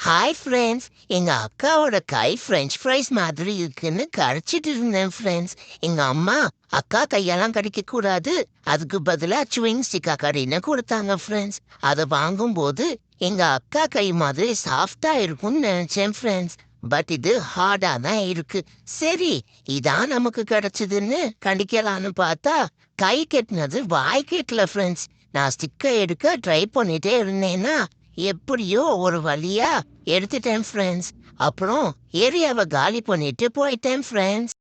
Hi friends. எங்க அக்காவோட கை French fries மாதிரி இருக்குன்னு கடிச்சிட்டு இருந்தேன் ஃப்ரெண்ட்ஸ். எங்க அம்மா அக்கா கையெல்லாம் கடிக்க கூடாது, அதுக்கு பதிலா சுவிங் ஸ்டிக்கா கடின்னு கொடுத்தாங்க ஃப்ரெண்ட்ஸ். அதை வாங்கும்போது எங்க அக்கா கை மாதிரி சாஃப்டா இருக்கும்னு நினைச்சேன் ஃப்ரெண்ட்ஸ். பட் இது ஹார்டா தான் இருக்கு. சரி, இதான் நமக்கு கிடைச்சதுன்னு கடிக்கலான்னு பார்த்தா கை கெட்டினது வாய் கெட்டல ஃப்ரெண்ட்ஸ். நான் ஸ்டிக்கை எடுக்க ட்ரை பண்ணிட்டே இருந்தேன்னா எப்படியோ ஒரு வழியா எடுத்துட்டேன் ஃப்ரெண்ட்ஸ். அப்புறம் ஏரியாவை காலி பண்ணிட்டு போயிட்டேன் ஃப்ரெண்ட்ஸ்.